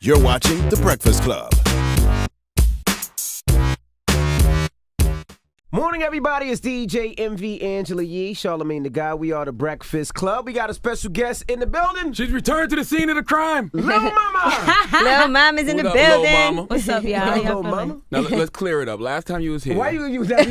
You're watching The Breakfast Club. Morning, everybody. It's DJ MV Angela Yee, Charlamagne the Guy. We are The Breakfast Club. We got a special guest in the building. She's returned to the scene of the crime. Lil Mama. Lil Mama's in the What up, building. Lil Mama? What's up, y'all? Lil Mama. Now let's clear it up. Last time you was here. Why you that?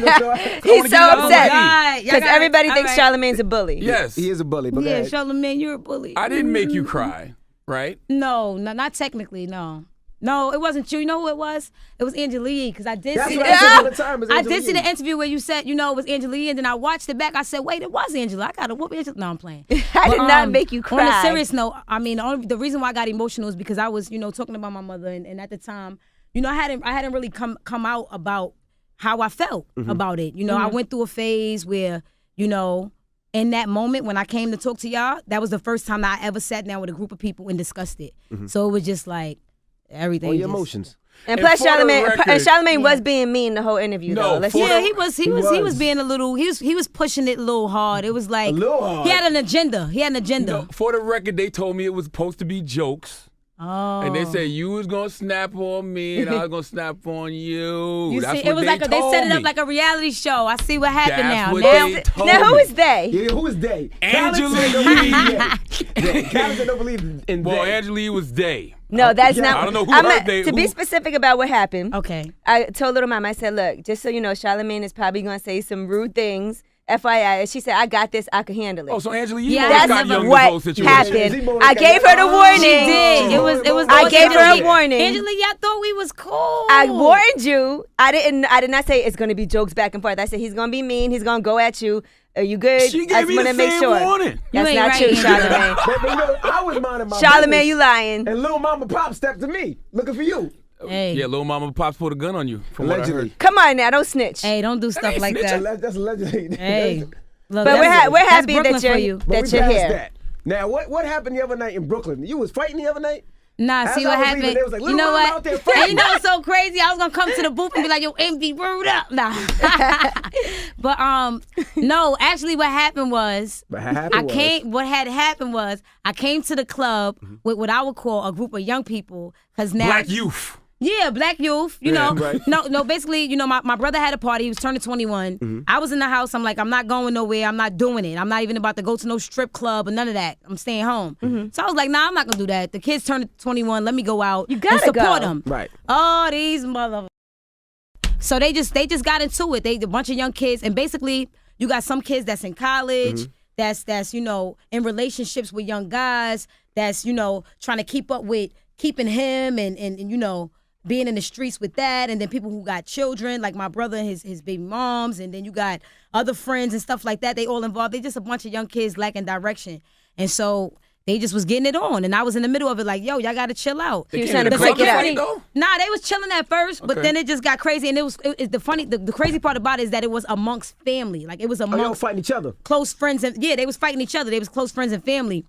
He's so upset God. because everybody thinks Charlamagne's a bully. Yes. He is a bully. But Yeah, Charlamagne, you're a bully. I didn't make you cry, right? No, not technically, no. No, it wasn't you. You know who it was? It was Angela Yee, because I did That's see what I say all the time. It's I Angela did see Yee. the interview where you said, it was Angela Yee, and then I watched it back. I said, wait, it was Angela. I got to whoop Angela. No, I'm playing. I did not make you cry. On a serious note, I mean, the reason why I got emotional is because I was, talking about my mother, and at the time, I hadn't really come out about how I felt about it. I went through a phase where, in that moment when I came to talk to y'all, that was the first time that I ever sat down with a group of people and discussed it. So it was just like everything. All your emotions. And plus, for the Charlamagne record- was being mean the whole interview. No, though. Let's for Yeah, the- he was being a little. He was pushing it a little hard. It was like A little hard? He had an agenda. No, for the record, they told me it was supposed to be jokes. Oh. And they said you was gonna snap on me and I was gonna snap on you. You That's see, what it was they like they told set it up me. like a reality show. I see what happened That's now. what Now, they told Now, who me. is they? Yeah, who is they? Angela Khaled said Yee. don't believe Khaled said don't believe in Well, they. Angela Yee was they. No, that's Yeah. not. I don't know who I'm her not- they- To be who- specific about what happened, okay. I told Little Mama, I said, look, just so you know, Charlamagne is probably going to say some rude things. FYI, and she said, I got this, I can handle it. Oh, so Angela Yee Yeah, almost That's got young what this whole situation. happened. I gave her the warning. She did. It was. I gave her a warning. Angela, I thought we was cool. I warned you. I did not say it's going to be jokes back and forth. I said he's going to be mean. He's going to go at you. Are you good? She I gave just me want the to make same sure. warning. That's ain't not right, true, Angela. Charlamagne. But I was minding my Charlamagne, business. you lying. And Lil Mama Pop stepped to me, looking for you. Hey. Yeah, Lil Mama Pops put a gun on you. From what I Allegedly. heard. Come on now, don't snitch. Hey, don't do stuff ain't like snitching. that. That's allegedly. Hey, look, But that's- we're that's happy Brooklyn that for you're you. But we that you're passed here. that. Now, what happened the other night in Brooklyn? You was fighting the other night? Nah, As see I what was happened. leaving, they was like, You "Little know Mama what? out there And fighting." you know what's so crazy? I was gonna come to the booth and be like, "Yo, MV, word up!" Nah, but no. Actually, what happened was What happened was- What had happened was I came to the club with what I would call a group of young people because now Black youth. Yeah, black youth. You Yeah, know, right. no. Basically, my brother had a party. He was turning 21. I was in the house. I'm like, I'm not going nowhere. I'm not doing it. I'm not even about to go to no strip club or none of that. I'm staying home. So I was like, nah, I'm not gonna do that. The kids turning 21. Let me go out You gotta and support go. them. Right. Oh, these mother. So they just got into it. They a bunch of young kids, and basically, you got some kids that's in college. That's in relationships with young guys. That's trying to keep up with keeping him and being in the streets with that, and then people who got children, like my brother and his baby moms, and then you got other friends and stuff like that. They all involved. They just a bunch of young kids lacking direction, and so they just was getting it on, and I was in the middle of it, like, yo, y'all gotta chill out. He was came trying to to the break club it to up. fight, though? Nah, they was chilling at first, but Okay. then it just got crazy, and the crazy part about it is that it was amongst family, like it was Oh, y'all amongst fighting each other. close friends, and yeah, they was fighting each other. They was close friends and family.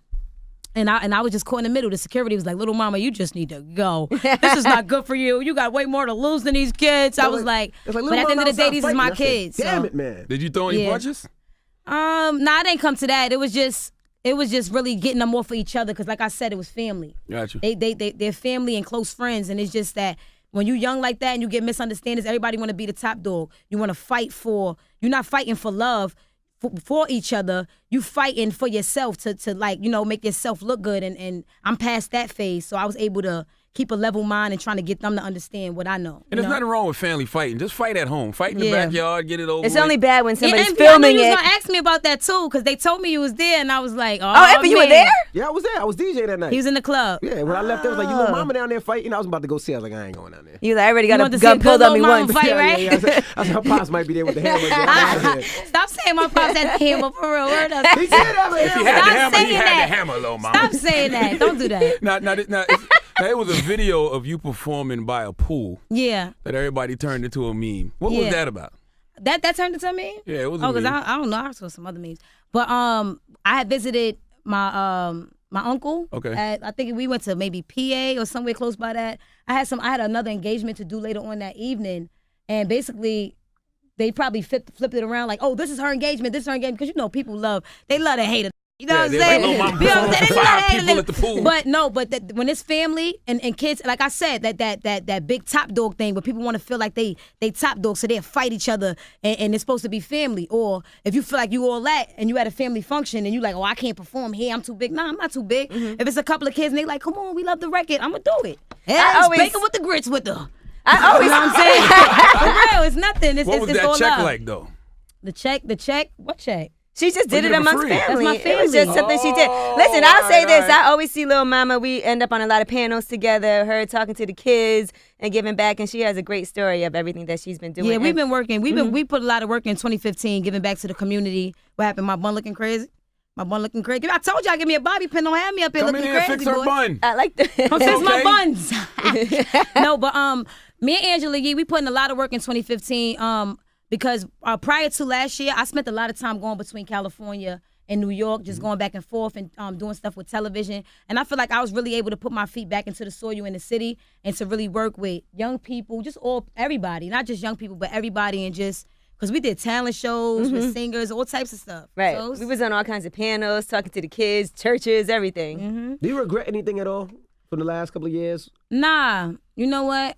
And I was just caught in the middle. The security was like, "Little mama, you just need to go. This is not good for you. You got way more to lose than these kids." I was like, It's like, but Lil at the end Mama of the day, outside these is my fighting. I said, kids. Damn so. it, man. Did you throw any Yeah. punches? Nah, it didn't come to that. It was just really getting them off of each other because, like I said, it was family. Got you. They're family and close friends, and it's just that when you young like that and you get misunderstandings, everybody want to be the top dog. You want to fight for. You're not fighting for love. For each other, you fighting for yourself to make yourself look good, and I'm past that phase, so I was able to keep a level mind and trying to get them to understand what I know. And there's nothing wrong with family fighting. Just fight at home. Fight in the Yeah. backyard. Get it over It's with. only bad when And somebody's Envy, I filming knew you it. was gonna ask me about that too, because they told me you was there, and I was like, "Oh, Envy, you were man. there? Yeah, I was there. I was DJ that night. He was in the club. Yeah, when I left, there was like, you little mama down there fighting. I was about to go see. I was like, I ain't going down there. You like, I already You got want a to see a gun good pulled on me little mama once. fight, right? Yeah. I said, her pops might be there with the hammer. Yeah, Stop saying my pops had the hammer for real. Word up. he did have a If he hammer. had the Stop hammer, he saying had that. the hammer, little mama. Stop saying that. Don't do that. Now, it was a video of you performing by a pool Yeah. that everybody turned into a meme. What Yeah. was that about? That turned into me? Yeah, it was a Oh, because meme. I don't know. I saw some other memes. But I had visited my uncle. Okay. I think we went to maybe PA or somewhere close by that. I had another engagement to do later on that evening, and basically they probably flipped it around like, oh, this is her engagement, because people love to hate it. You know what I'm they're saying? like, "Oh, mama, You know what I'm saying? They five like, hey, people at the pool." But no, when it's family and kids, like I said, that big top dog thing where people want to feel like they top dog, so they fight each other and it's supposed to be family. Or if you feel like you all that and you at a family function and you like, oh, I can't perform here, I'm too big. Nah, I'm not too big. If it's a couple of kids and they like, come on, we love the record, I'm gonna do it. Yeah, bacon with the grits with her. I always, You know what I'm saying? For real, it's nothing. What was it's that all check love. like though? The check? What check? She just did you it get it for amongst free. family. That's my It was just family. something she did. Listen, I'll say all this. right. I always see Lil Mama. We end up on a lot of panels together, her talking to the kids and giving back. And she has a great story of everything that she's been doing. Yeah, we've And been working. We put a lot of work in 2015, giving back to the community. What happened? My bun looking crazy? My bun looking crazy. I told you I give me a bobby pin. Don't have me up here Come looking in here and crazy, fix her boy. bun. I like that. Come fix my Okay. buns. No, but me and Angela Yee, we put in a lot of work in 2015. Because prior to last year, I spent a lot of time going between California and New York, just going back and forth and doing stuff with television. And I feel like I was really able to put my feet back into the soil in the city and to really work with young people, just everybody, not just young people, but everybody, and just because we did talent shows with singers, all types of stuff. Right. So We was on all kinds of panels, talking to the kids, churches, everything. Do you regret anything at all from the last couple of years? Nah, you know what?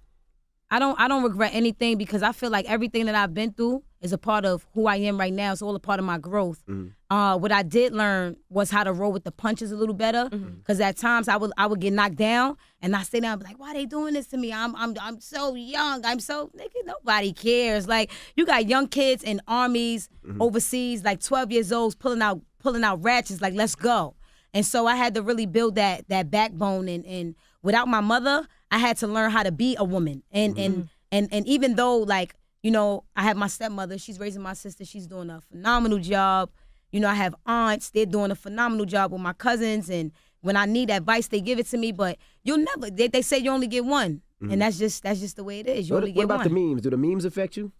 I don't regret anything because I feel like everything that I've been through is a part of who I am right now. It's all a part of my growth. What I did learn was how to roll with the punches a little better. Because at times I would get knocked down and I stay down and be like, why they doing this to me? I'm so young. Nigga, nobody cares. Like, you got young kids in armies overseas, like 12 years old, pulling out ratchets, like, let's go. And so I had to really build that backbone, and without my mother, I had to learn how to be a woman. And even though, like, you know, I have my stepmother, she's raising my sister, she's doing a phenomenal job. You know, I have aunts, they're doing a phenomenal job with my cousins, and when I need advice, they give it to me, but you'll never, they say you only get one. And that's just the way it is. You only What get about one. the memes? Do the memes affect you?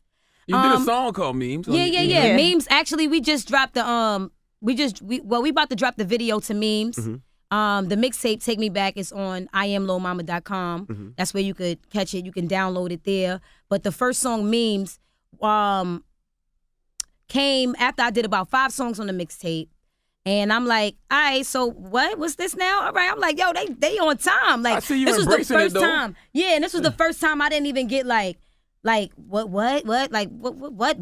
You did a song called Memes. Yeah. Memes. Actually, we just dropped the we about to drop the video to Memes. The mixtape Take Me Back is on IamLilMama.com. That's where you could catch it. You can download it there. But the first song, Memes, came after I did about 5 songs on the mixtape. And I'm like, all right, so what's this now? All right, I'm like, yo, they on time. Like, I see you this was the embracing it, first though. time. Yeah, and this was the first time I didn't even get like what like what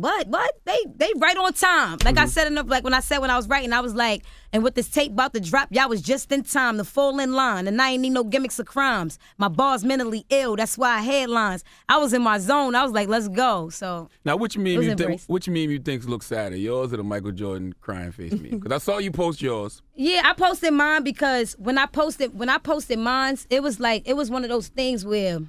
they right on time. Like I said enough, like when I was writing, I was like, and with this tape about to drop, y'all was just in time to fall in line, and I ain't need no gimmicks or crimes. My bars mentally ill, that's why I headlines. I was in my zone. I was like, let's go. So Now, which meme was you think? embraced. Which meme you think looks sadder, yours or the Michael Jordan crying face meme? Because I saw you post yours. yeah, I posted mine because when I posted mine, it was one of those things where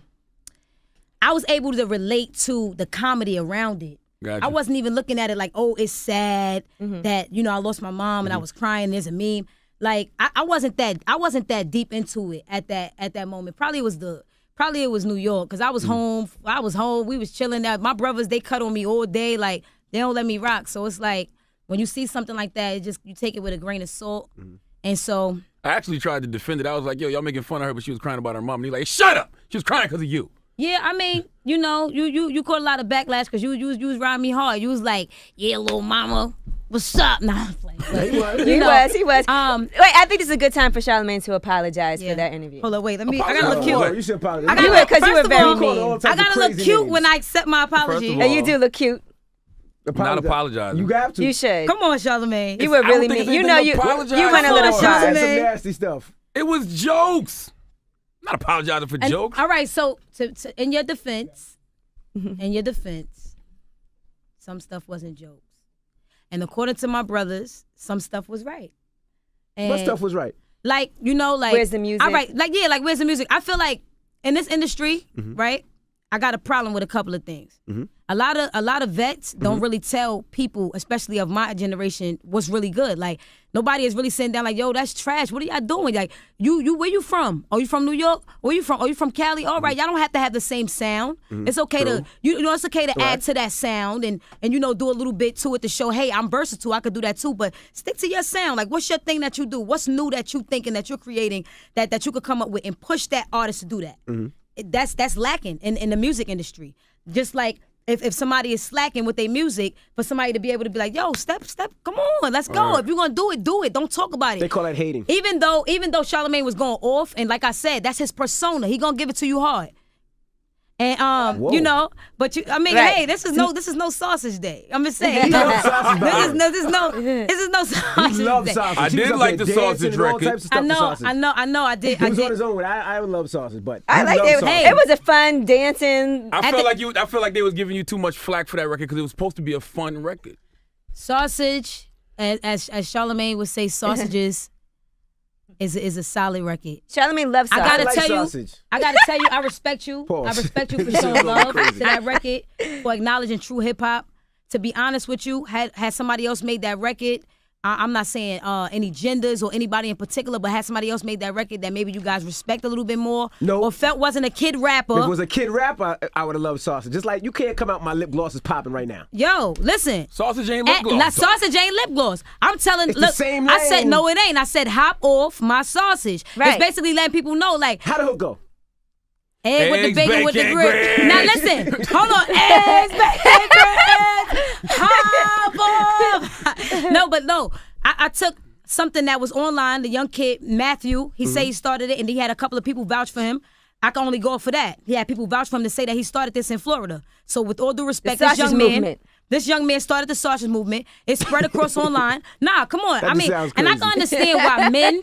I was able to relate to the comedy around it. Gotcha. I wasn't even looking at it like, oh, it's sad that, you know, I lost my mom and I was crying. There's a meme. Like, I wasn't that deep into it at that moment. Probably it was New York, because I was home. We was chilling out. My brothers, they cut on me all day. Like, they don't let me rock. So it's like, when you see something like that, you take it with a grain of salt. And so I actually tried to defend it. I was like, yo, y'all making fun of her, but she was crying about her mom. And he's like, shut up. She was crying because of you. yeah, I mean, you know, you caught a lot of backlash because you was riding me hard. You was like, yeah, little mama, what's up? Nah, I'm playing. He was. Wait, I think this is a good time for Charlamagne to apologize Yeah. for that interview. Hold on, wait. I gotta look Oh, cute. what? You should apologize. I gotta You look, were, 'cause you first were of very all, mean. All types I of gotta look crazy cute names. when I accept my apology. First of And you do look cute. Not apologizing. You have to. You should. Come on, Charlamagne. You were I don't really think mean. it's You know, anything you to apologize went a for. little Come on, shy. That's some Charlamagne. nasty stuff. It was jokes. I'm not apologizing for And- jokes. All right, so to, in your defense, some stuff wasn't jokes, and according to my brothers, some stuff was right. And What stuff was right? like, you know, like Where's the music? All right, like, yeah, like where's the music? I feel like in this industry, right? I got a problem with a couple of things. A lot of vets don't really tell people, especially of my generation, what's really good. Like, nobody is really sitting down like, yo, that's trash. What are y'all doing? Like, you where you from? Are you from New York? Where you from? Are you from Cali? All right, y'all don't have to have the same sound. It's okay to you know it's okay to add to that sound and you know do a little bit to it to show, hey, I'm versatile. I could do that too. But stick to your sound. Like, what's your thing that you do? What's new that you thinking that you're creating that you could come up with and push that artist to do that. That's lacking in the music industry. Just like if somebody is slacking with their music, for somebody to be able to be like, yo, step, come on, let's go. If you're gonna do it, do it. Don't talk about it. They call that hating. Even though Charlamagne was going off, and like I said, that's his persona. He gonna give it to you hard. And Whoa. you know, but you, I mean, Right. hey, this is no sausage day. I'm just saying, you love know, sausage, this is no sausage He loves day. sausage. I He did was up like there the dancing sausage and all record. types of stuff I for sausage. know. I did. He was on his own. I would love sausage, but I he like loves it. sausage. It was a fun dancing. I felt like they was giving you too much flack for that record because it was supposed to be a fun record. Sausage, as Charlamagne would say, sausages is a solid record. Charlamagne loves I sausage. gotta like tell sausage. you, I respect you. Pause. I respect you for He said showing a little love crazy. to that record, for acknowledging true hip hop. To be honest with you, had somebody else made that record, I'm not saying any genders or anybody in particular, but had somebody else made that record that maybe you guys respect a little bit more, No. or felt wasn't a kid rapper. If it was a kid rapper, I would have loved sausage. Just like you can't come out, my lip gloss is popping right now. Yo, listen. Sausage ain't lip gloss. Now, sausage ain't lip gloss. I'm telling, It's the look, same I said lane. no, it ain't. I said hop off my sausage. Right. It's basically letting people know, like, How the hook go? egg with the Eggs, bacon with the bacon, grits. grits. Now listen, hold on. Eggs, bacon, grits. Hop off. No. I took something that was online. The young kid, Matthew, he said he started it, and he had a couple of people vouch for him. I can only go for that. He had people vouch for him to say that he started this in Florida. So with all due respect, The sausage movement. This young man started the sausage movement. It spread across online. Nah, come on. That I just mean, sounds and I crazy. can understand why men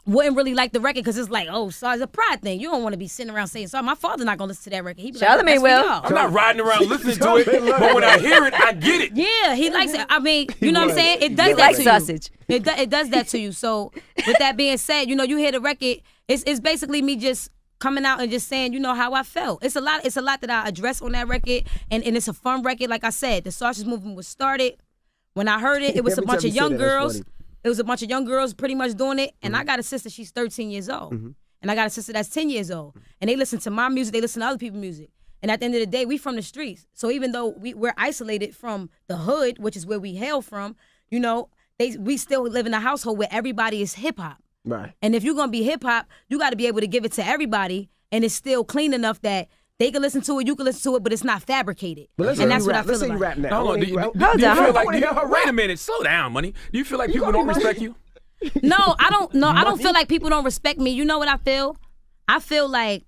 wouldn't really like the record because it's like, oh, so it's a pride thing. You don't want to be sitting around saying, sorry, my father not going to listen to that record. He be like, Charlamagne that's for will. y'all. I'm not riding around listening to it, but when I hear it, I get it. Yeah, he likes it. I mean, you know what I'm would. saying? It does He that likes to sausage. you. It does that to you. So with that being said, you know, you hear the record, it's basically me just coming out and just saying, you know, how I felt. It's a lot that I address on that record, and it's a fun record. Like I said, the sausage movement was started. When I heard it, it was a Every bunch time of you say young that, that's girls. funny. It was a bunch of young girls pretty much doing it. And I got a sister, she's 13 years old. And I got a sister that's 10 years old. And they listen to my music, they listen to other people's music. And at the end of the day, we from the streets. So even though we're isolated from the hood, which is where we hail from, you know, we still live in a household where everybody is hip hop. Right. And if you're gonna be hip hop, you gotta be able to give it to everybody, and it's still clean enough that they can listen to it, you can listen to it, but it's not fabricated. But let's And say that's you what I rap. Let's feel say you about rap it. now. Hold on. I Do you wanna feel hear you rap. like wait a minute, slow down, money. Do you feel like people gonna don't be respect money? you? No, I don't. No, I don't feel like people don't respect me. You know what I feel? I feel like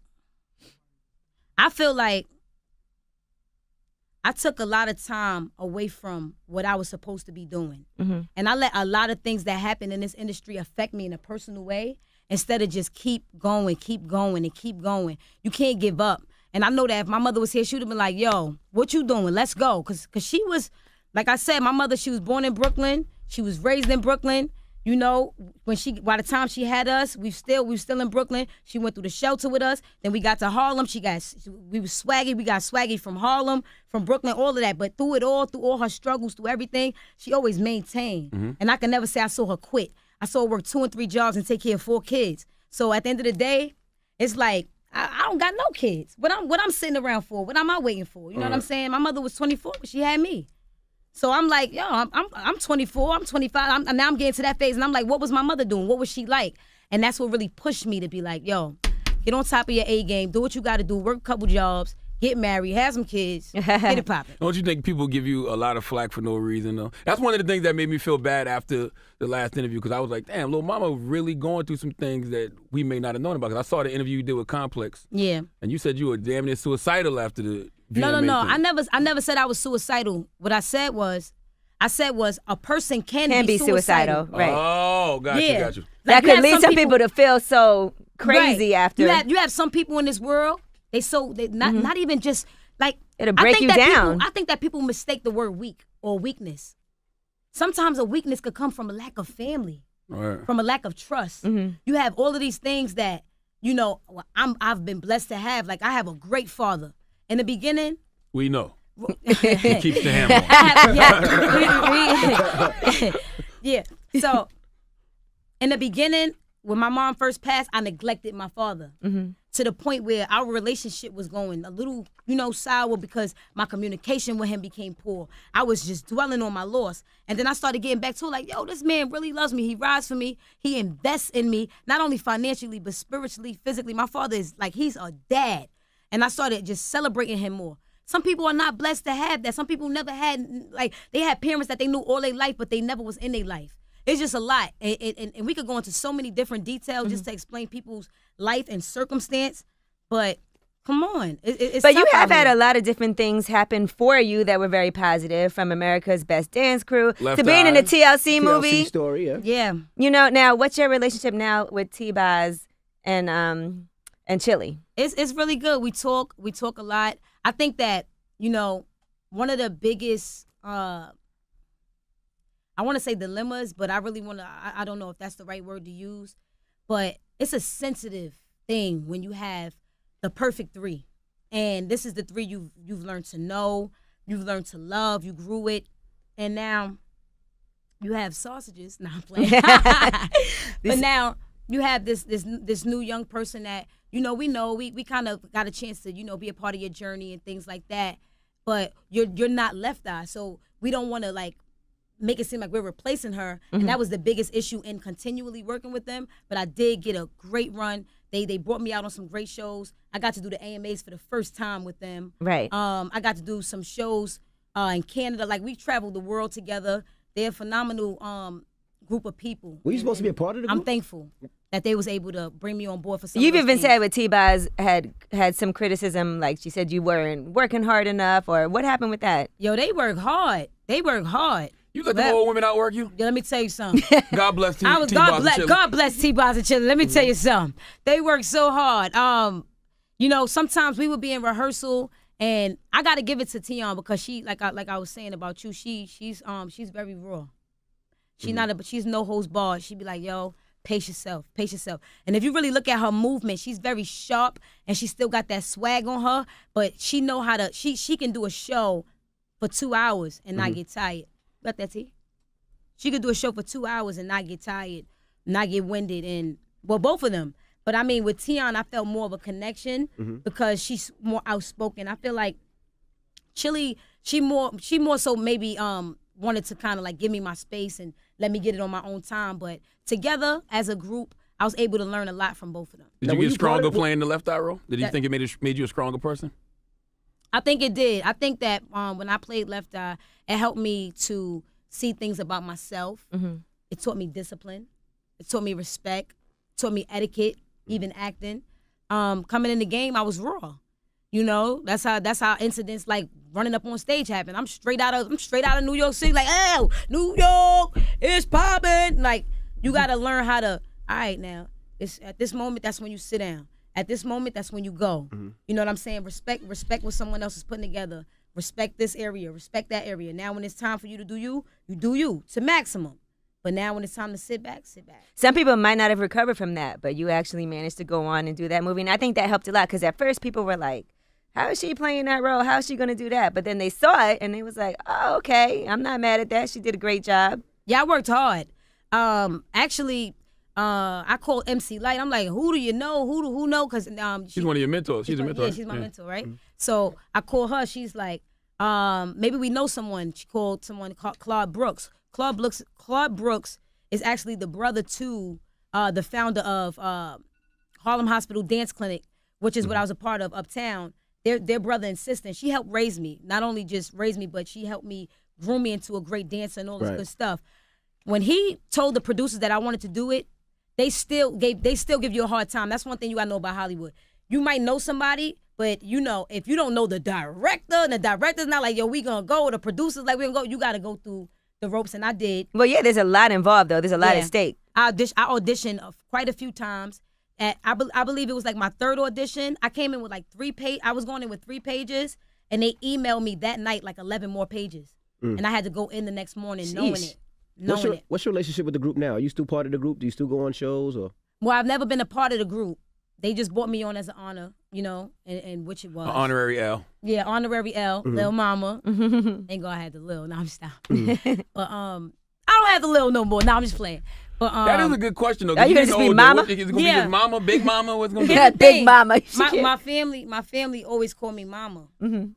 I took a lot of time away from what I was supposed to be doing. And I let a lot of things that happen in this industry affect me in a personal way instead of just keep going. You can't give up. And I know that if my mother was here, she would have been like, yo, what you doing? Let's go. Cause she was, like I said, my mother, she was born in Brooklyn. She was raised in Brooklyn. You know, by the time she had us, we was still in Brooklyn. She went through the shelter with us. Then we got to Harlem. We was swaggy. We got swaggy from Harlem, from Brooklyn, all of that. But through it all, through all her struggles, through everything, she always maintained. And I can never say I saw her quit. I saw her work 2 and 3 jobs and take care of 4 kids. So at the end of the day, it's like, I don't got no kids. What I'm sitting around for? What am I waiting for? You know what I'm saying? My mother was 24, but she had me. So I'm like, yo, I'm 24, I'm 25. Now I'm getting to that phase, and I'm like, what was my mother doing? What was she like? And that's what really pushed me to be like, yo, get on top of your A game, do what you got to do, work a couple jobs, get married, have some kids, get it popping. Don't you think people give you a lot of flack for no reason, though? That's one of the things that made me feel bad after the last interview, because I was like, damn, Lil Mama really going through some things that we may not have known about. Because I saw the interview you did with Complex, Yeah. and you said you were damn near suicidal after the No. VMA thing. I never said I was suicidal. What I said was a person Can be suicidal, right? Oh, got Yeah. you. That you could have lead some people to feel so crazy Right. after. You have some people in this world. They not even just like It'll break you down. I think that people mistake the word weak or weakness. Sometimes a weakness could come from a lack of family, Right. from a lack of trust. You have all of these things that you know. I've been blessed to have. Like I have a great father. In the beginning, We know. He keeps the hammer on. Yeah. So, in the beginning, when my mom first passed, I neglected my father to the point where our relationship was going a little, sour because my communication with him became poor. I was just dwelling on my loss. And then I started getting back to it like, yo, this man really loves me. He rides for me. He invests in me, not only financially, but spiritually, physically. My father is like, he's a dad. And I started just celebrating him more. Some people are not blessed to have that. Some people never had, like, they had parents that they knew all their life, but they never was in their life. It's just a lot. And we could go into so many different details just to explain people's life and circumstance. But come on. It's But you tough have out had here. a lot of different things happen for you that were very positive, from America's Best Dance Crew Left to being in the Eye. TLC TLC movie. story, yeah. Yeah. You know, now what's your relationship now with T-Boz and Chili? It's really good. We talk a lot. I think that, you know, one of the biggest I want to say dilemmas, but I really want to, I don't know if that's the right word to use, but it's a sensitive thing when you have the perfect three. And this is the three you've learned to know, you've learned to love, you grew it, and now you have sausages. Nah, I'm playing. But now you have this new young person that, you know, we kind of got a chance to, you know, be a part of your journey and things like that. But you're not Left Eye, so we don't want to like make it seem like we're replacing her. And that was the biggest issue in continually working with them. But I did get a great run. They brought me out on some great shows. I got to do the AMAs for the first time with them. Right. I got to do some shows in Canada. Like, we traveled the world together. They're a phenomenal group of people. Were you supposed to be a part of the group? I'm thankful that they was able to bring me on board for some You've of those even things. said with T-Boz had some criticism, like she said you weren't working hard enough, or what happened with that? Yo, they work hard. They work hard. You let the That- old women outwork you? Yo, let me tell you something. God bless T. I was T-Boz and Chili. God bless T-Boz and Chili. Let me tell you something. They work so hard. You know, sometimes we would be in rehearsal, and I got to give it to Tion because she, like I was saying about you, she's very raw. She's no holds barred. She be like, yo, pace yourself. And if you really look at her movement, she's very sharp, and she still got that swag on her. But she know how to. She can do a show for 2 hours and not get tired. Got that, T? She could do a show for 2 hours and not get tired, not get winded, and well, both of them. But I mean, with Tion, I felt more of a connection because she's more outspoken. I feel like Chili, she more so maybe wanted to kind of like give me my space and let me get it on my own time. But together as a group, I was able to learn a lot from both of them. Did Now, you were get you part stronger of- playing the Left Eye role? Did you That- think it made you a stronger person? I think it did. I think that when I played Left Eye, it helped me to see things about myself. It taught me discipline. It taught me respect. It taught me etiquette, even acting. Coming in the game, I was raw. You know, that's how incidents like running up on stage happen. I'm straight out of New York City, like, oh, New York is popping. Like, you gotta learn how to. All right, now, it's at this moment. That's when you sit down. At this moment, that's when you go. You know what I'm saying? Respect what someone else is putting together. Respect this area. Respect that area. Now, when it's time for you to do you do you to maximum. But now, when it's time to sit back, sit back. Some people might not have recovered from that, but you actually managed to go on and do that movie. And I think that helped a lot because at first people were like, how is she playing that role? How is she going to do that? But then they saw it and they was like, oh, okay, I'm not mad at that. She did a great job. Yeah, I worked hard. Actually, I called MC Light. I'm like, who do you know? Who know? Because She's one of your mentors. She's a mentor. Yeah, she's my mentor, right? So I called her. She's like, maybe we know someone. She called someone called Claude Brooks. Claude Brooks is actually the brother to the founder of Harlem Hospital Dance Clinic, which is what I was a part of uptown. Their brother and sister. And she helped raise me. Not only just raise me, but she helped me groom me into a great dancer and all this good stuff. When he told the producers that I wanted to do it, they still give you a hard time. That's one thing you gotta know about Hollywood. You might know somebody, but you know, if you don't know the director, and the director's not like, yo, we gonna go, the producer's like, we gonna go, you gotta go through the ropes, and I did. Well, yeah, there's a lot involved, though. There's a lot Yeah. at stake. I auditioned quite a few times. I believe it was like my third audition. I came in with like 3 pages. I was going in with 3 pages, and they emailed me that night like 11 more pages. And I had to go in the next morning knowing Sheesh. it. What's your relationship with the group now? Are you still part of the group? Do you still go on shows or? Well, I've never been a part of the group. They just brought me on as an honor, you know, and which it was. An honorary L. Yeah, honorary L, Lil Mama. Ain't gonna have the Lil. No, I'm stopping. But I don't have the Lil no more. No, I'm just playing. But That is a good question though. Are you gonna just be mama? Is it gonna be Yeah. just mama, big mama? What's gonna be? Here's the Big thing. mama. She My can't- my family always call me Mama.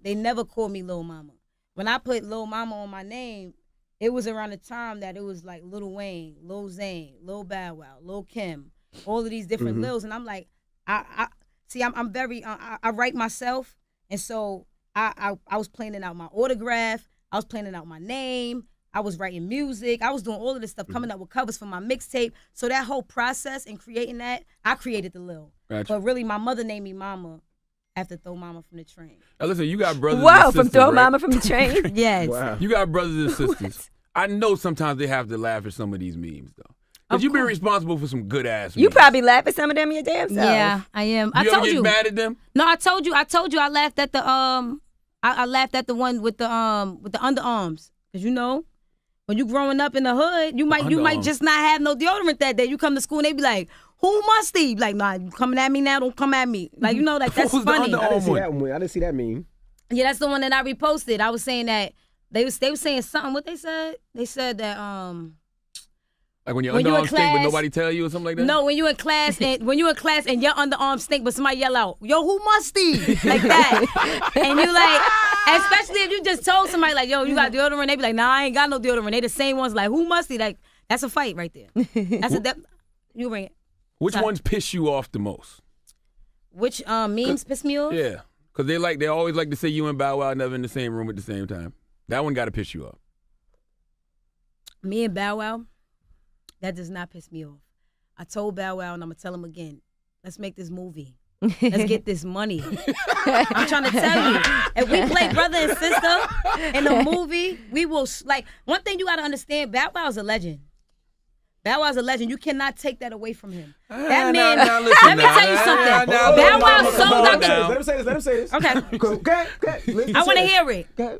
They never call me Lil Mama. When I put Lil Mama on my name, it was around the time that it was like Lil Wayne, Lil Zane, Lil Bow Wow, Lil Kim, all of these different Lils, and I'm like, I'm very I write myself, and so I was planning out my autograph. I was planning out my name. I was writing music. I was doing all of this stuff, coming up with covers for my mixtape. So that whole process and creating that, I created the Lil. Gotcha. But really, my mother named me Mama after Throw Mama from the Train. Now listen, you got brothers. Whoa, and sisters, from Throw right? Mama from the Train. Yes. Wow. You got brothers and sisters. I know sometimes they have to laugh at some of these memes though, because Of you've been course. responsible for some good ass. You memes. probably laugh at some of them your damn self. Yeah, I am. I You told ever you. get mad at them? No, I told you. I laughed at the I laughed at the one with the underarms. Cause you know, when you growing up in the hood, you might underarms. just not have no deodorant that day. You come to school and they be like, "Who must he?" Like, nah, you coming at me now? Don't come at me. Like, you know, like that's What was the funny. I didn't see one? that one. I didn't see that meme. Yeah, that's the one that I reposted. I was saying that they was saying something. What they said? They said that Like when your When you in underarms stink, but class- nobody tell you or something like that. no, when you in class and your underarms stink, but somebody yell out, "Yo, who must he?" Like that, and you like, especially if you just told somebody like, "Yo, you got deodorant," they be like, "Nah, I ain't got no deodorant." They the same ones like, "Who must he?" Like that's a fight right there. You bring it. Which Sorry. ones piss you off the most? Which memes piss me off? Yeah, because they always like to say you and Bow Wow never in the same room at the same time. That one got to piss you off. Me and Bow Wow, that does not piss me off. I told Bow Wow, and I'm gonna tell him again. Let's make this movie. Let's get this money. I'm trying to tell you, if we play brother and sister in a movie, we will like. One thing you gotta understand: Bow Wow's a legend. Bow Wow's a legend. You cannot take that away from him. That man. Let me tell you something. Bow Wow sold out. Let him say this. Let him say this. Okay. Okay. I want to hear it. Okay.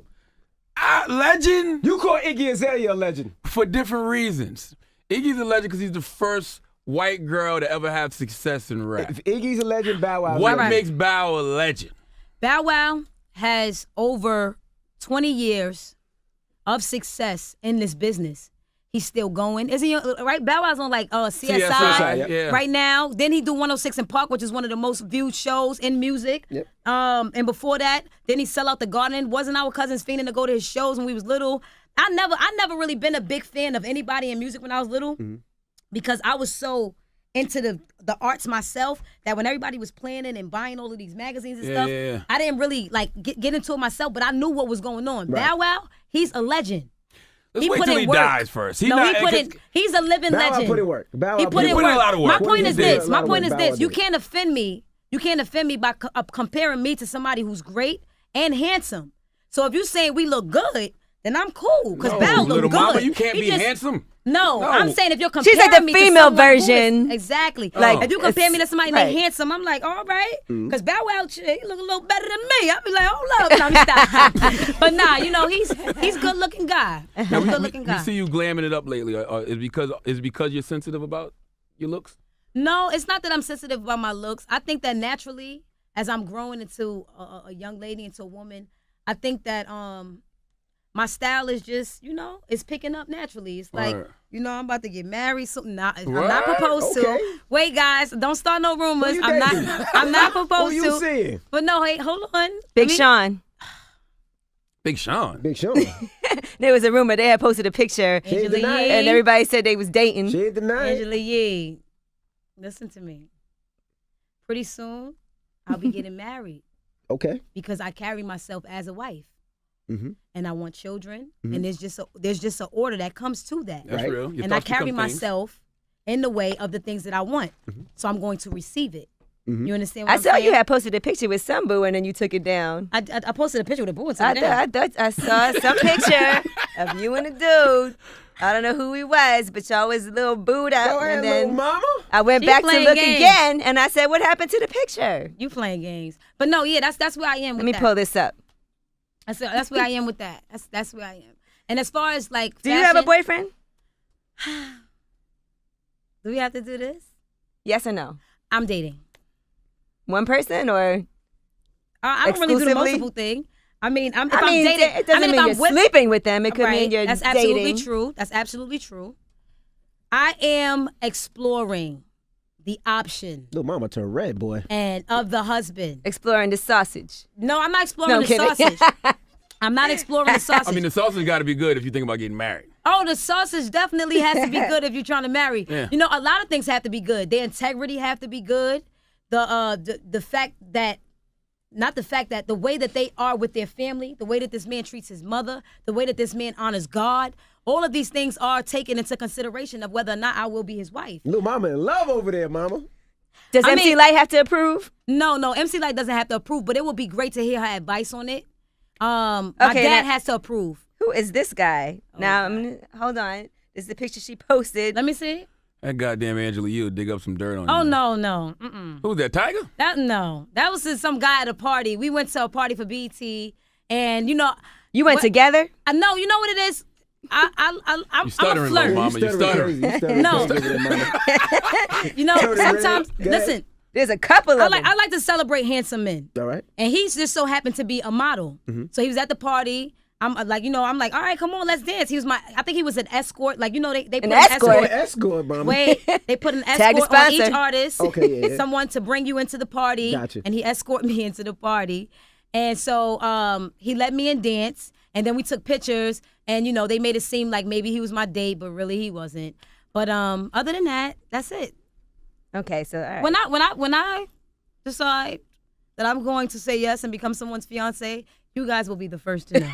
Legend You call Iggy Azalea a legend. for different reasons. Iggy's a legend because he's the first white girl to ever have success in rap. If Iggy's a legend, Bow Wow. What Right. makes Bow a legend? Bow Wow has over 20 years of success in this business. He's still going. Isn't he, right? Bow Wow's on like CSI, CSI, yeah. right now. Then he do 106 in Park, which is one of the most viewed shows in music. Yep. And before that, then he sell out the Garden. Wasn't our cousins fiending to go to his shows when we was little? I never really been a big fan of anybody in music when I was little because I was so into the arts myself that when everybody was planning and buying all of these magazines and stuff, Yeah. I didn't really like get into it myself, but I knew what was going on. Right. Bow Wow, he's a legend. Let's wait put till in he work. dies first. He's a living Bow Wow legend. put in work. Bow Wow He put in put in work. a lot of work. My point He is did. this. A lot My of point work. is Bow this. Wow You did. can't offend me. You can't offend me by comparing me to somebody who's great and handsome. So if you say we look good, then I'm cool. Because No, Bow look little good. mama, you can't He be just- handsome. No, No. I'm saying if you're She's comparing like the me female to someone who is- version. exactly. Like, if you compare me to somebody named right. handsome, I'm like, all right. Mm-hmm. Because Bow Wow, he look a little better than me. I'll be like, hold up. No, stop. But nah, you know, he's a good looking guy. He's a good looking We guy. see you glamming it up lately. Is it because you're sensitive about your looks? No, it's not that I'm sensitive about my looks. I think that naturally, as I'm growing into a young lady, into a woman, I think that my style is just, you know, it's picking up naturally. It's like, Word. you know, I'm about to get married. So I'm not Word? proposed Okay. to. Wait, guys, don't start no rumors. you I'm dating? not Who proposed you to. seeing? But no, hey, hold on. Big Let me- Sean. Big Sean. Big Sean. There was a rumor they had posted a picture, She ain't Angela denied. Yee. and everybody said they was dating. She ain't denied. Angela Yee, listen to me. Pretty soon, I'll be getting married Okay. because I carry myself as a wife. Mm-hmm. And I want children, and there's just an order that comes to that. That's Right. real. Your And I thoughts carry become things. myself in the way of the things that I want. So I'm going to receive it. Mhm. You understand what I I'm saw saying? you had posted a picture with some boo, and then you took it down. I posted a picture with a boo and I took it down. thought I saw some picture of you and a dude. I don't know who he was, but y'all was a little booed up, Go ahead, and little then mama. I went She back to playing look games. again, and I said, "What happened to the picture?" You playing games. But no, yeah, that's where I am with Let me that. pull this up. That's where I am with that. That's where I am. And as far as like Do you have a fashion- boyfriend? Do we have to do this? Yes or no? I'm dating. One person or? I don't really do the Exclusively? multiple thing. I mean, if I I'm mean, dating, it doesn't I mean, mean if you're I'm with, sleeping with them. It could right, mean you're that's absolutely dating. true. That's absolutely true. I am exploring the option Little mama turned red, boy. and of the husband. Exploring the sausage. No, I'm not exploring No, I'm the kidding. sausage. I'm not exploring the sausage. I mean, the sausage got to be good if you think about getting married. Oh, the sausage definitely has to be good if you're trying to marry. Yeah. You know, a lot of things have to be good. Their integrity have to be good. The fact that not the fact that the way that they are with their family, the way that this man treats his mother, the way that this man honors God, all of these things are taken into consideration of whether or not I will be his wife. Little mama in love over there, mama. Does MC Lyte have to approve? No, MC Lyte doesn't have to approve, but it would be great to hear her advice on it. My dad has to approve. Who is this guy? Now, hold on. This is the picture she posted. Let me see. That goddamn Angela Yee will dig up some dirt on you. Oh, man. no. Mm-mm. Who's that, Tiger? That was just some guy at a party. We went to a party for BT, and you went together? I know. You know what it is? I'm a stuttering, flirt. little mama. You stuttering. No. Sometimes, listen. There's a couple of them. I like to celebrate handsome men. All right. And he's just so happened to be a model. Mm-hmm. So he was at the party. I'm like, all right, come on, let's dance. I think he was an escort. Like, they put an Escort, mama. Wait, they put an escort on each artist. Okay, yeah. Someone to bring you into the party. Gotcha. And he escorted me into the party. And so he let me in dance. And then we took pictures. And, they made it seem like maybe he was my date, but really he wasn't. But other than that, that's it. Okay, so all right. When I decide that I'm going to say yes and become someone's fiance, you guys will be the first to know.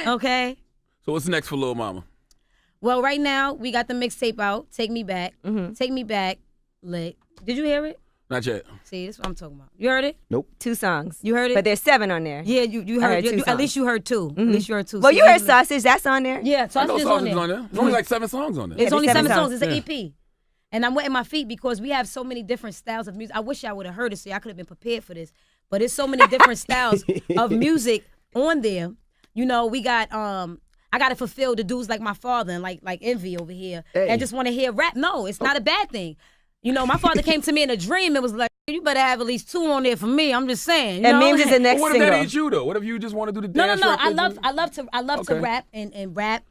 Okay? So what's next for Lil Mama? Well, right now, we got the mixtape out, Take Me Back. Mm-hmm. Take Me Back, lit. Did you hear it? Not yet. See, this is what I'm talking about. You heard it? Nope. 2 songs. You heard it? But there's 7 on there. Yeah, you heard. At least you heard 2. Mm-hmm. At least you heard 2. Well, So you heard Sausage. That's on there. Yeah, I know Sausage is Sausage on there. There's only like 7 songs on there. It's only 7 7 songs. It's an Yeah. EP. And I'm wetting my feet because we have so many different styles of music. I wish I would have heard it so I could have been prepared for this. But it's so many different styles of music on there. We got I gotta fulfill the dudes like my father and like Envy over here and just want to hear rap. No, it's not a bad thing. My father came to me in a dream and was like, you better have at least 2 on there for me. I'm just saying. And Memes is the next What if single. that ain't you though? What if you just want to do the No. dance? I love to rap and rap.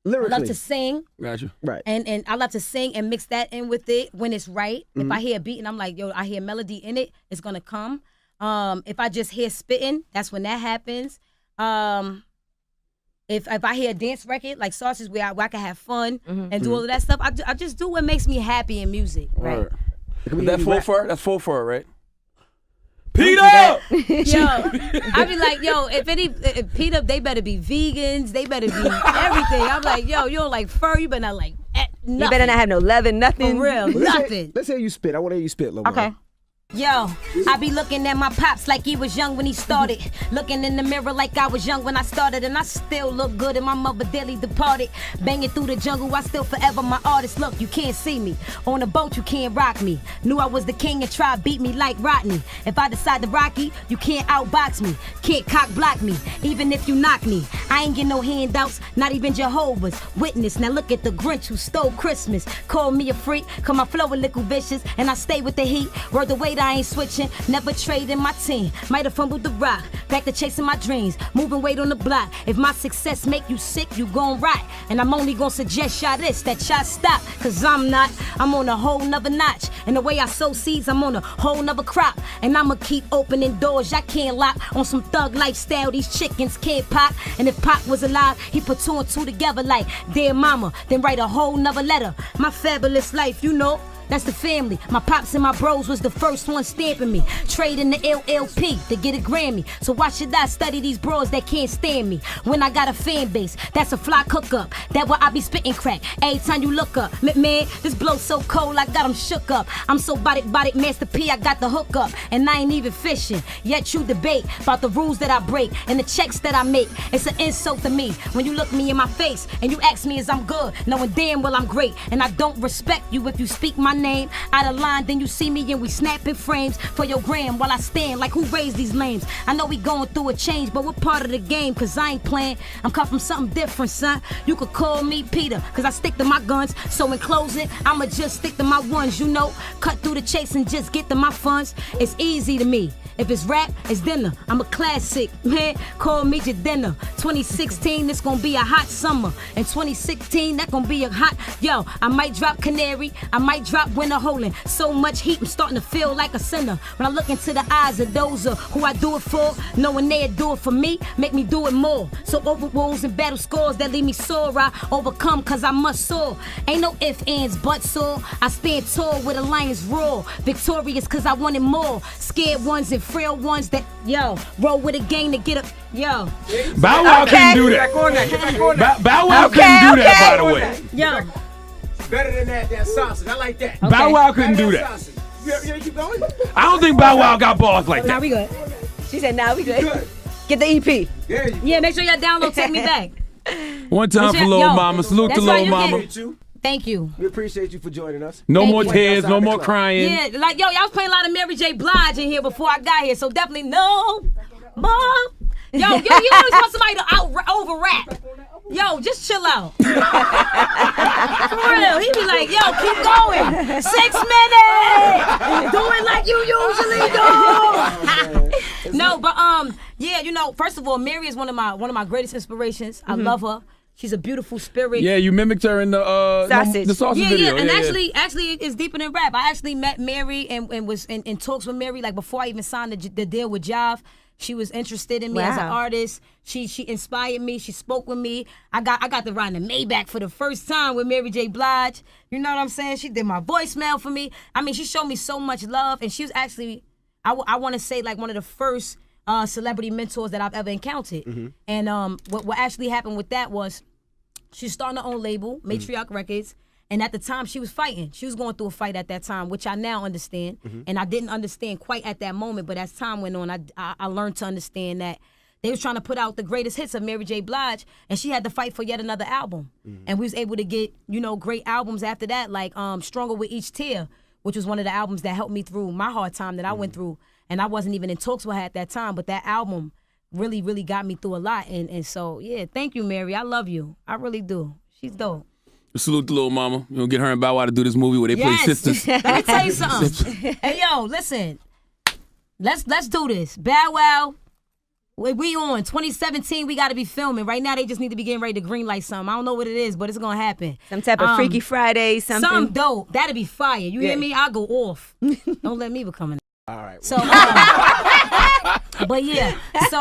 Lyrically. I love to sing. Gotcha. Right. And I love to sing and mix that in with it when it's right. If I hear a beat and I'm like, yo, I hear melody in it, it's gonna come. If I just hear spitting, that's when that happens. If I hear a dance record like Sausage where I can have fun and do all of that stuff, I just do what makes me happy in music. Right. Is that full fur? That's full fur, right? Peter! Yo, I be like, if Peter, they better be vegans. They better be everything. I'm like, yo, you don't like fur. You better not like nothing. You better not have no leather, nothing. For real, nothing. Let's hear you spit. I want to hear you spit, Lil Mama. Okay. Yo, I be looking at my pops like he was young when he started. Looking in the mirror like I was young when I started. And I still look good and my mother dearly departed. Banging through the jungle, I still forever my artist. Look, you can't see me. On a boat, you can't rock me. Knew I was the king and tried beat me like Rodney. If I decide to rocky, you can't outbox me. Can't cock block me, even if you knock me. I ain't get no handouts, not even Jehovah's Witness. Now look at the Grinch who stole Christmas. Call me a freak, cause my flow a little vicious. And I stay with the heat, word the way I ain't switching, never trading my team. Might have fumbled the rock, back to chasing my dreams. Moving weight on the block. If my success make you sick, you gon' rot. And I'm only gon' suggest y'all this, that y'all stop. Cause I'm on a whole nother notch. And the way I sow seeds, I'm on a whole nother crop. And I'ma keep opening doors y'all can't lock. On some thug lifestyle, these chickens can't pop. And if Pop was alive, he put 2 and 2 together like, dear mama, then write a whole nother letter. My fabulous life, that's the family. My pops and my bros was the first one stamping me. Trading the LLP to get a Grammy. So why should I study these bros that can't stand me? When I got a fan base, that's a fly cook up. That why I be spitting crack. Every time you look up, man, this blow so cold, I got them shook up. I'm so body, Master P, I got the hook up. And I ain't even fishing. Yet you debate about the rules that I break and the checks that I make. It's an insult to me when you look me in my face and you ask me is I'm good, knowing damn well I'm great. And I don't respect you if you speak my name out of line, then you see me and we snapping frames for your gram while I stand like who raised these lames. I know we going through a change, but we're part of the game, cause I ain't playing. I'm cut from something different, son. You could call me Peter, cause I stick to my guns. So in closing, I'ma just stick to my ones, cut through the chase and just get to my funds. It's easy to me. If it's rap, it's dinner. I'm a classic, man. Call me your dinner. 2016, it's gonna be a hot summer. And 2016, that gonna be a hot, I might drop Canary, I might drop Winter Holding. So much heat, I'm starting to feel like a sinner. When I look into the eyes of those who I do it for, knowing they'll do it for me, make me do it more. So over woes and battle scores that leave me sore, I overcome cause I must soar. Ain't no ifs, ands, buts sore. I stand tall with a lion's roar. Victorious cause I wanted more. Scared ones and frail ones that, roll with a gang to get up. Bow Wow couldn't do that. Bow Wow couldn't do that, by the way. Better than that sausage. I like that. Okay. Bow Wow couldn't do that. You keep going? I don't think Bow Wow got balls like Now that. we good. She said, "Now we good. Get the EP." Yeah, make sure y'all download Take Me Back. One time for Lil Mama. Salute to that's why Lil you Mama. get Thank you. We appreciate you for joining us. No Thank more you. tears, no Outside the more club. crying. Yeah, like, y'all was playing a lot of Mary J. Blige in here before I got here, so definitely no more. You always want somebody to over rap. Yo, just chill out. For real. He be like, yo, keep going. 6 minutes. Do it like you usually do. No, but yeah, first of all, Mary is one of my greatest inspirations. I love her. She's a beautiful spirit. Yeah, you mimicked her in the sausage video. And actually, it's deeper than rap. I actually met Mary and was in talks with Mary like before I even signed the deal with Jive. She was interested in me as an artist. She inspired me. She spoke with me. I got to ride in the Maybach for the first time with Mary J. Blige. You know what I'm saying? She did my voicemail for me. I mean, she showed me so much love, and she was actually, I want to say, like one of the first celebrity mentors that I've ever encountered. Mm-hmm. And what actually happened with that was she's starting her own label, Matriarch Records. And at the time, she was fighting. She was going through a fight at that time, which I now understand. Mm-hmm. And I didn't understand quite at that moment. But as time went on, I learned to understand that they was trying to put out the greatest hits of Mary J. Blige, and she had to fight for yet another album. Mm-hmm. And we was able to get, great albums after that, like Stronger with Each Tear, which was one of the albums that helped me through my hard time that I went through. And I wasn't even in talks with her at that time, but that album really, really got me through a lot. And so, yeah, thank you, Mary. I love you. I really do. She's dope. Salute to Lil Mama. You know, get her and Bow Wow to do this movie where they play sisters. Let me tell you something. Hey, yo, listen. Let's do this. Bow Wow, we on 2017. We got to be filming. Right now, they just need to be getting ready to greenlight something. I don't know what it is, but it's going to happen. Some type of Freaky Friday, something. Something dope. That'd be fire. You hear me? I'll go off. Don't let me become an. All right. So, but yeah. So,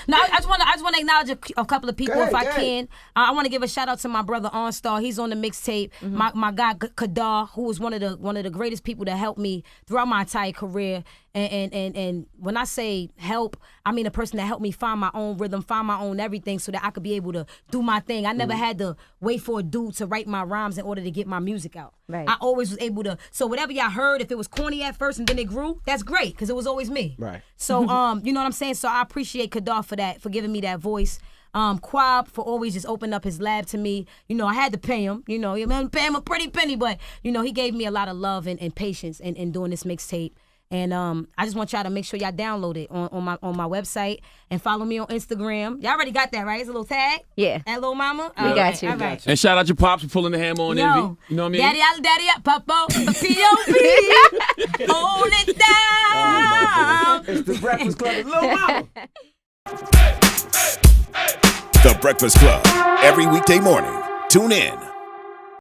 no, I just want to acknowledge a couple of people if I can. I want to give a shout out to my brother OnStar. He's on the mixtape. Mm-hmm. My guy Kadar, who was one of the greatest people that helped me throughout my entire career. And when I say help, I mean a person that helped me find my own rhythm, find my own everything, so that I could be able to do my thing. I never had to wait for a dude to write my rhymes in order to get my music out. Right. I always was able to. So whatever y'all heard, if it was corny at first and then it grew, that's great because it was always me. Right. So you know what I'm saying. So I appreciate Kadar for that, for giving me that voice. Quab for always just opening up his lab to me. I had to pay him. Pay him a pretty penny, but he gave me a lot of love and patience in doing this mixtape. And I just want y'all to make sure y'all download it on my website and follow me on Instagram. Y'all already got that, right? It's a little tag? Yeah. At Lil Mama? We got you. All right. And shout out your pops for pulling the hammer on Envy. You know what I mean? Daddy, Papa, P.O.P. Hold it down. It's the Breakfast Club with Lil Mama. The Breakfast Club. Every weekday morning. Tune in